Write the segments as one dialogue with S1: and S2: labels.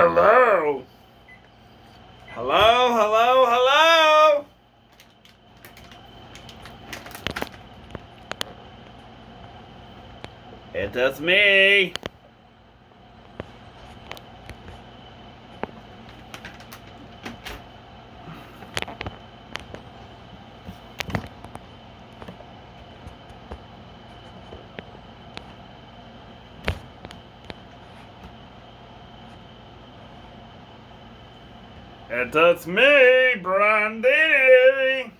S1: Hello? Hello, hello, hello? It is me. It is me, Brandy.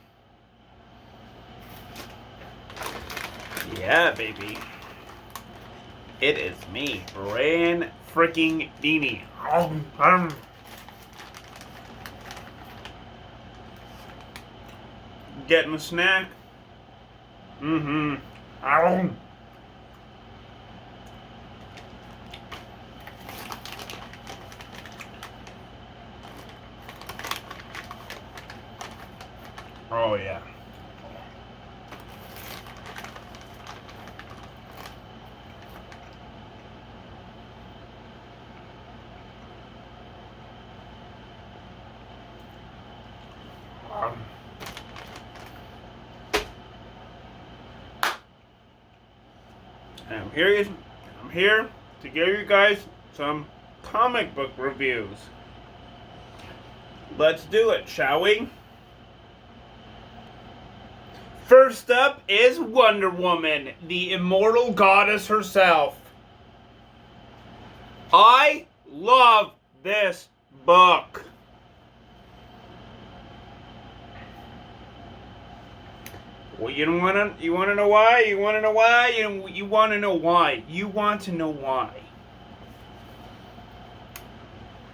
S1: Yeah, baby. It is me, Bran freaking Dini. Getting a snack? Mm-hmm. Oh, yeah. I'm here to give you guys some comic book reviews. Let's do it, shall we? First up is Wonder Woman, the immortal goddess herself. I love this book. Well, you want to know why? You want to know why? You want to know why? You want to know why?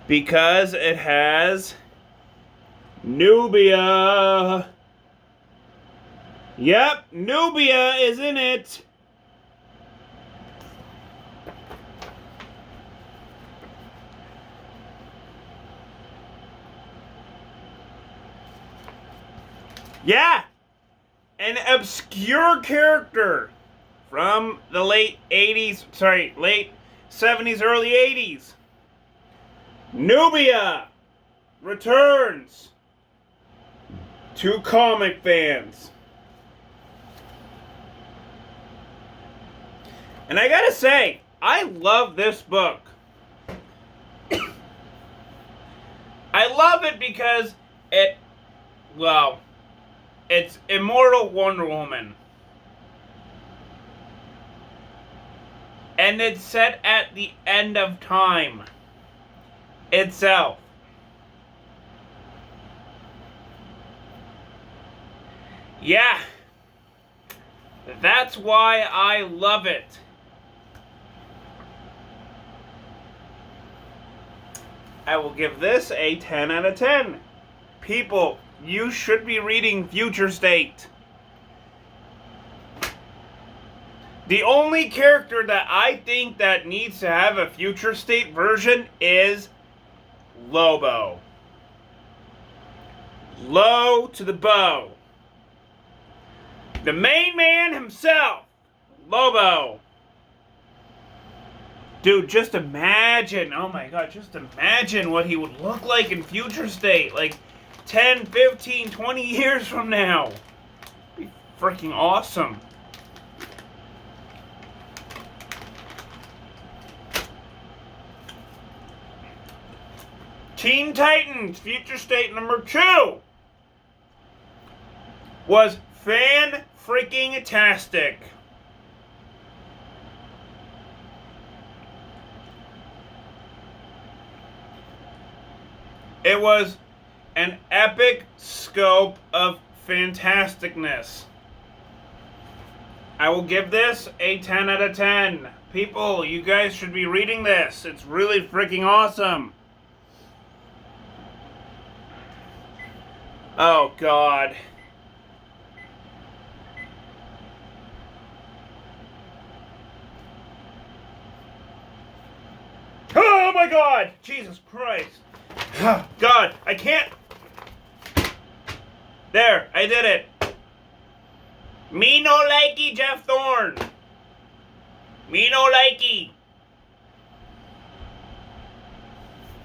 S1: Because it has Nubia. Yep, Nubia is in it. Yeah, an obscure character from the late 70s, early 80s. Nubia returns to comic fans. And I gotta say, I love this book. I love it because it's Immortal Wonder Woman. And it's set at the end of time itself. Yeah. That's why I love it. I will give this a 10 out of 10. People, you should be reading Future State. The only character that I think that needs to have a Future State version is Lobo. Low to the bow. The main man himself, Lobo. Dude, just imagine, oh my god, just imagine what he would look like in Future State, like 10, 15, 20 years from now. It'd be freaking awesome. Teen Titans Future State number 2 was fan-freaking-tastic. It was an epic scope of fantasticness. I will give this a 10 out of 10. People, you guys should be reading this. It's really freaking awesome. Oh, God. Oh, my God. Jesus Christ. God, I can't. There, I did it. Me no likey, Jeff Thorne. Me no likey.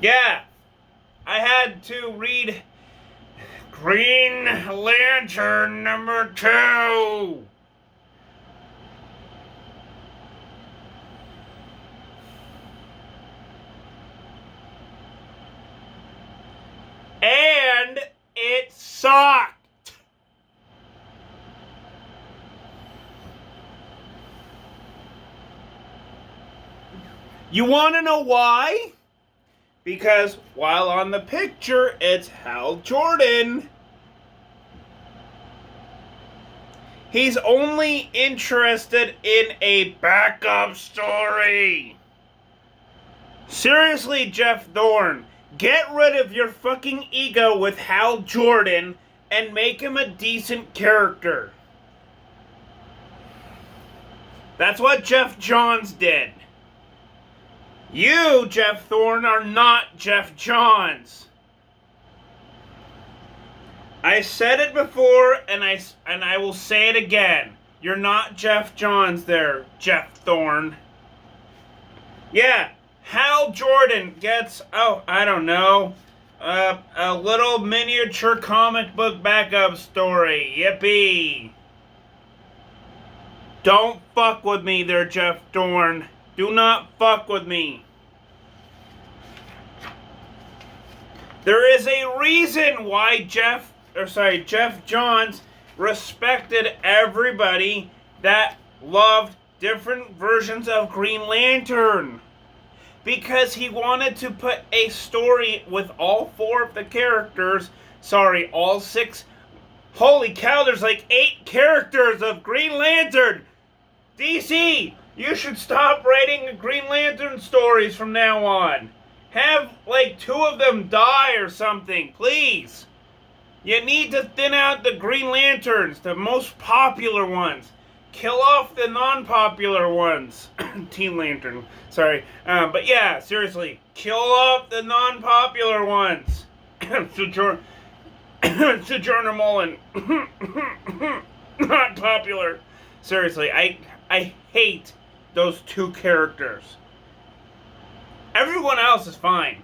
S1: Yeah, I had to read Green Lantern #2. And it sucked. You want to know why? Because while on the picture, it's Hal Jordan. He's only interested in a backup story. Seriously, Jeff Thorne, get rid of your fucking ego with Hal Jordan and make him a decent character. That's what Geoff Johns did. You, Jeff Thorne, are not Geoff Johns. I said it before, and I will say it again. You're not Geoff Johns there, Jeff Thorne. Yeah, Hal Jordan gets, I don't know, a little miniature comic book backup story. Yippee. Don't fuck with me there, Jeff Thorne. Do not fuck with me. There is a reason why Geoff Johns respected everybody that loved different versions of Green Lantern. Because he wanted to put a story with all 4 of the characters. Sorry, all 6. Holy cow, there's like 8 characters of Green Lantern. DC, you should stop writing Green Lantern stories from now on. Have like 2 of them die or something, please. You need to thin out the Green Lanterns, the most popular ones. Kill off the non-popular ones. Teen Lantern, sorry. But yeah, seriously, kill off the non-popular ones. Sojourner Mullen. Not popular. Seriously, I hate those 2 characters. Everyone else is fine.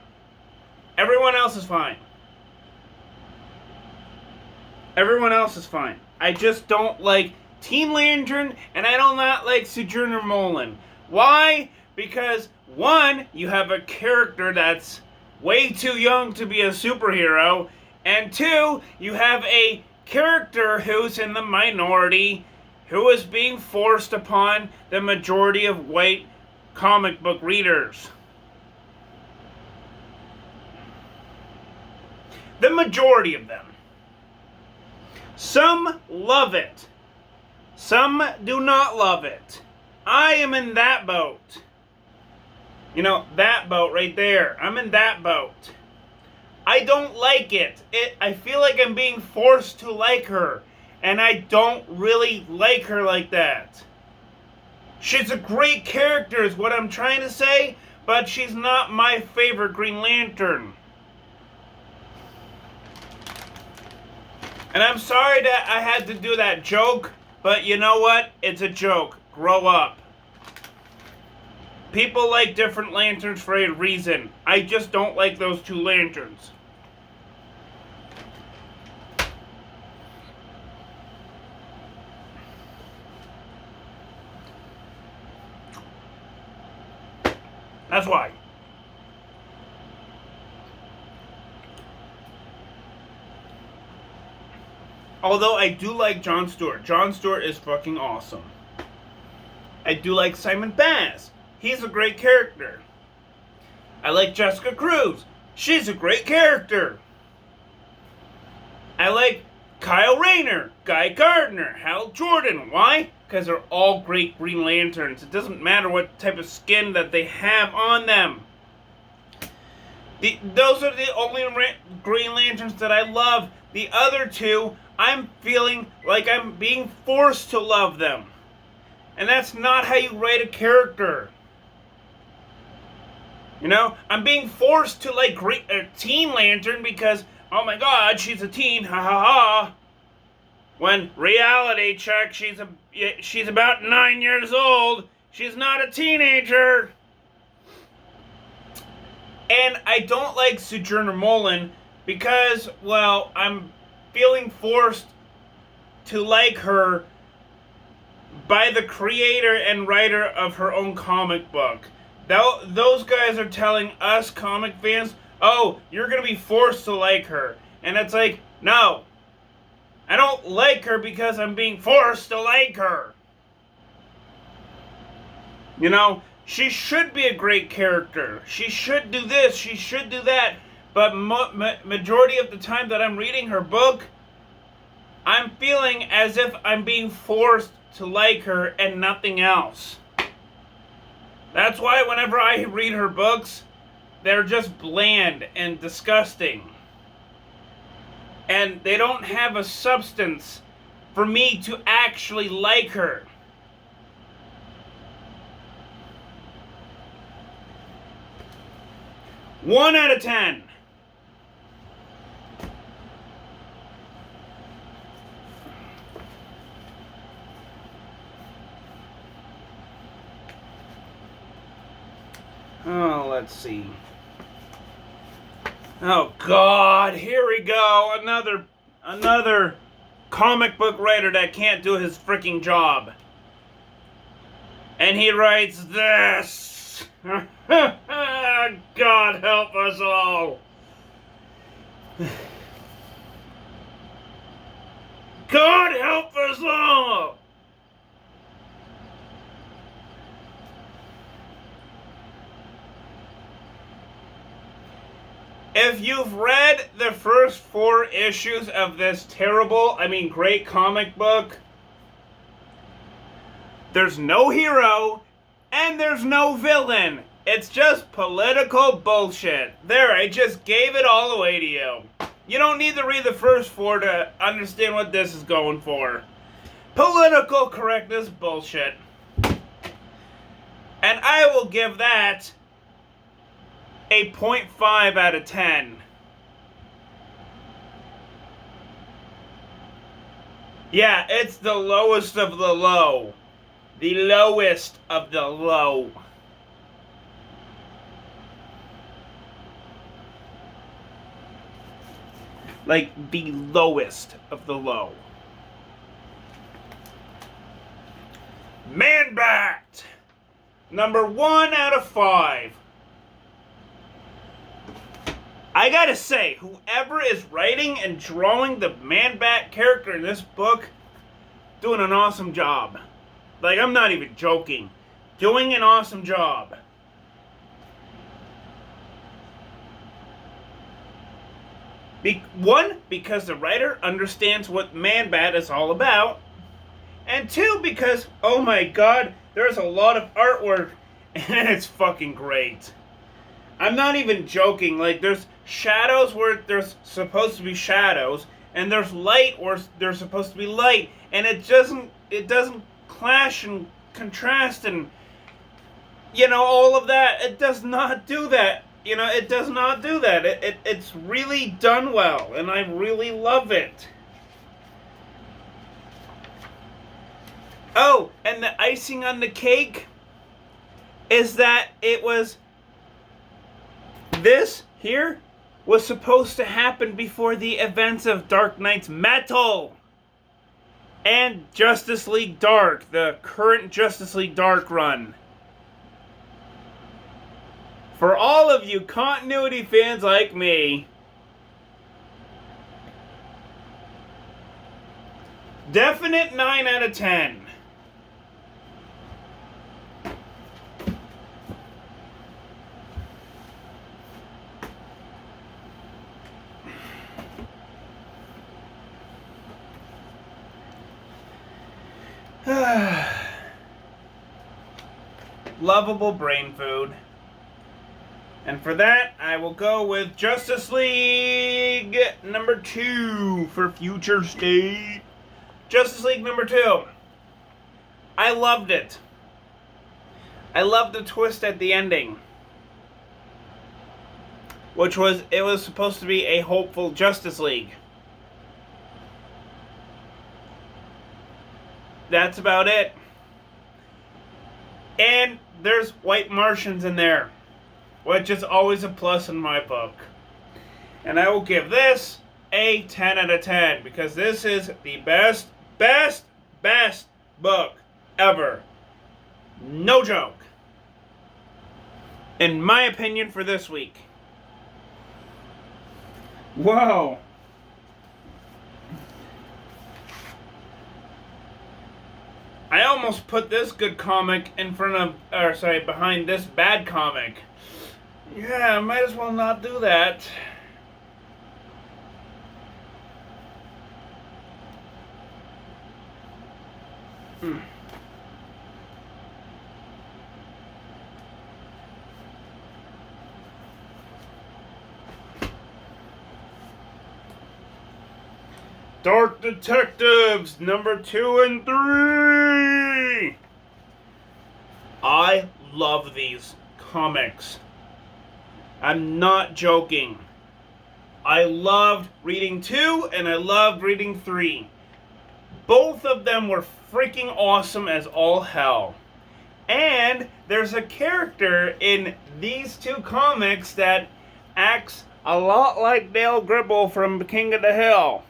S1: Everyone else is fine. Everyone else is fine. I just don't like Teen Lantern, and I do not like Sojourner Mullen. Why? Because, 1, you have a character that's way too young to be a superhero, and 2, you have a character who's in the minority, who is being forced upon the majority of white comic book readers. The majority of them. Some love it. Some do not love it. I am in that boat. You know, that boat right there. I'm in that boat. I don't like it. I feel like I'm being forced to like her. And I don't really like her like that. She's a great character is what I'm trying to say. But she's not my favorite Green Lantern. And I'm sorry that I had to do that joke, but you know what? It's a joke. Grow up. People like different lanterns for a reason. I just don't like those 2 lanterns. That's why. Although I do like Jon Stewart. Jon Stewart is fucking awesome. I do like Simon Baz. He's a great character. I like Jessica Cruz. She's a great character. I like Kyle Rayner, Guy Gardner, Hal Jordan. Why? Because they're all great Green Lanterns. It doesn't matter what type of skin that they have on them. Those are the only Green Lanterns that I love. The other 2, I'm feeling like I'm being forced to love them. And that's not how you write a character. You know, I'm being forced to like Teen Lantern because, oh my god, she's a teen, ha ha ha. When reality check, she's about 9 years old. She's not a teenager. And I don't like Sojourner Mullen because, well, I'm feeling forced to like her by the creator and writer of her own comic book. Those guys are telling us comic fans, oh, you're going to be forced to like her. And it's like, no. I don't like her because I'm being forced to like her. You know, she should be a great character. She should do this. She should do that. But majority of the time that I'm reading her book, I'm feeling as if I'm being forced to like her and nothing else. That's why whenever I read her books, they're just bland and disgusting. And they don't have a substance for me to actually like her. One out of 10. Oh, let's see. Oh God, here we go. Another comic book writer that can't do his freaking job. And he writes this. God help us all. God help us all. If you've read the first 4 issues of this great comic book, there's no hero and there's no villain. It's just political bullshit. There, I just gave it all away to you. You don't need to read the first 4 to understand what this is going for. Political correctness bullshit. And I will give that a 0.5 out of 10. Yeah, it's the lowest of the low. The lowest of the low. Like the lowest of the low. Man-Bat! Number 1 out of 5. I gotta say, whoever is writing and drawing the Man-Bat character in this book, doing an awesome job. Like, I'm not even joking. Doing an awesome job. One, because the writer understands what Man-Bat is all about. And 2, because, oh my God, there's a lot of artwork, and it's fucking great. I'm not even joking. Like, there's shadows where there's supposed to be shadows, and there's light where there's supposed to be light, and it doesn't clash and contrast and, you know, all of that. It does not do that. You know, it does not do that. It's really done well, and I really love it. Oh, and the icing on the cake is that this here was supposed to happen before the events of Dark Knight's Metal and Justice League Dark, the current Justice League Dark run. For all of you continuity fans like me, definite 9 out of 10. Lovable brain food. And for that, I will go with Justice League number 2 for future state. Justice League number 2. I loved it. I loved the twist at the ending. It was supposed to be a hopeful Justice League. That's about it. And there's white Martians in there. which is always a plus in my book. And I will give this a 10 out of 10 because this is the best book ever. No joke. In my opinion for this week. Whoa. I almost put this good comic in front of, behind this bad comic. Yeah, I might as well not do that. Dark Detectives number 2 and 3. I love these comics. I'm not joking. I loved reading 2 and I loved reading 3. Both of them were freaking awesome as all hell. And there's a character in these 2 comics that acts a lot like Dale Gribble from King of the Hill.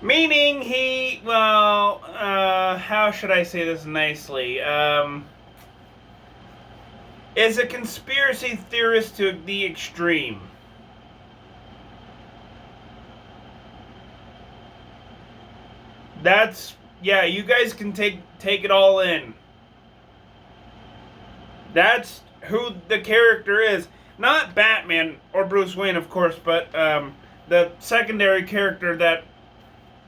S1: Meaning he, how should I say this nicely? Is a conspiracy theorist to the extreme. That's, yeah, you guys can take it all in. That's who the character is. Not Batman or Bruce Wayne, of course, but the secondary character that,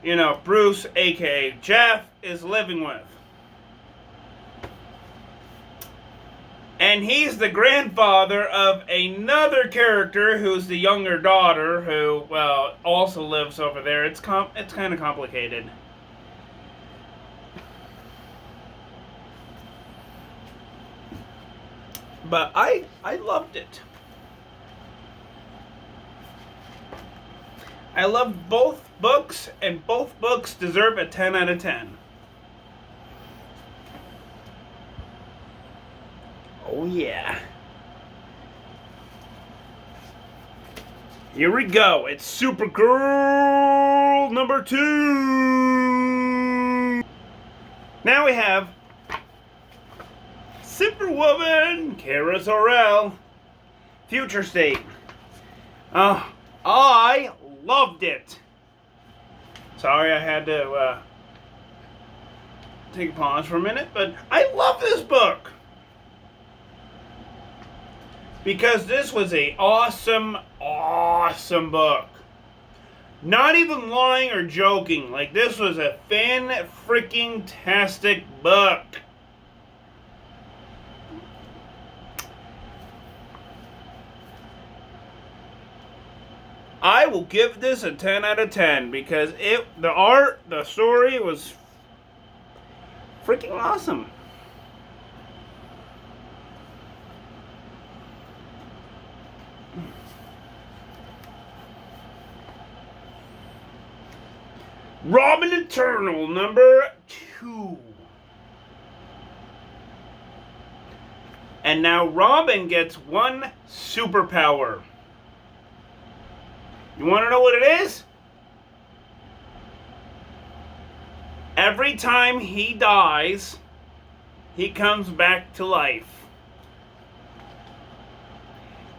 S1: you know, Bruce, aka Jeff, is living with. And he's the grandfather of another character who's the younger daughter who, well, also lives over there. It's kind of complicated. But I loved it. I loved both books, and both books deserve a 10 out of 10. Oh yeah. Here we go. It's Supergirl number 2. Now we have Superwoman, Kara Zor-El, Future State. I loved it. Sorry I had to take a pause for a minute, but I love this book. Because this was a awesome book. Not even lying or joking. Like, this was a fan-freaking-tastic book. I will give this a 10 out of 10 because the art, the story was freaking awesome. Robin Eternal number 2. And now Robin gets one superpower. You want to know what it is? Every time he dies, he comes back to life.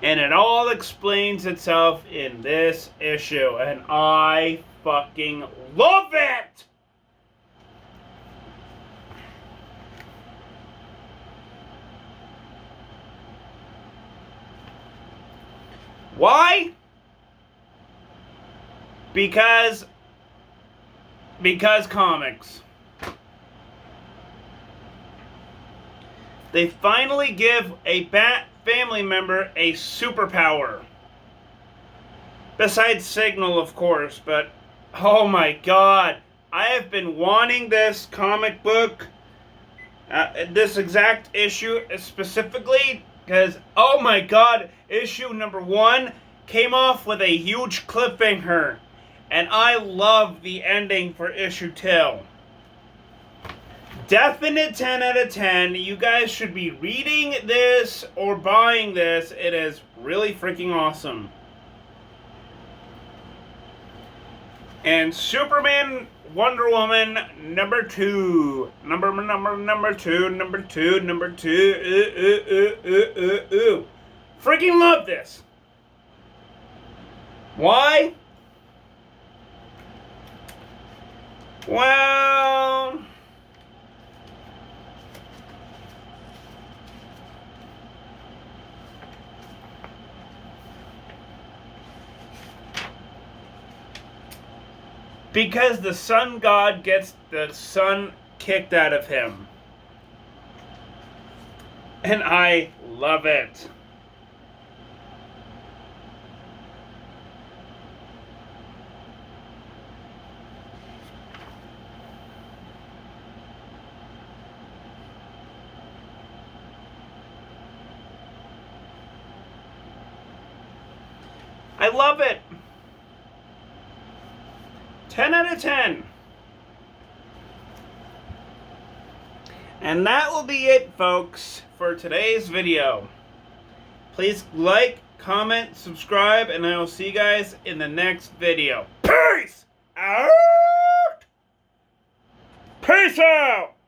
S1: And it all explains itself in this issue. And I fucking love it! Why? Because comics. They finally give a Bat family member a superpower. Besides Signal, of course, but oh my god. I have been wanting this comic book, this exact issue specifically, because, oh my god, issue number 1 came off with a huge cliffhanger. And I love the ending for issue 2. Definite 10 out of 10. You guys should be reading this or buying this. It is really freaking awesome. And Superman, Wonder Woman, number 2. Number 2. Freaking love this. Why? Well, because the sun god gets the sun kicked out of him. And I love it. I love it. 10 out of 10. And that will be it, folks, for today's video. Please like, comment, subscribe, and I will see you guys in the next video. Peace out! Peace out!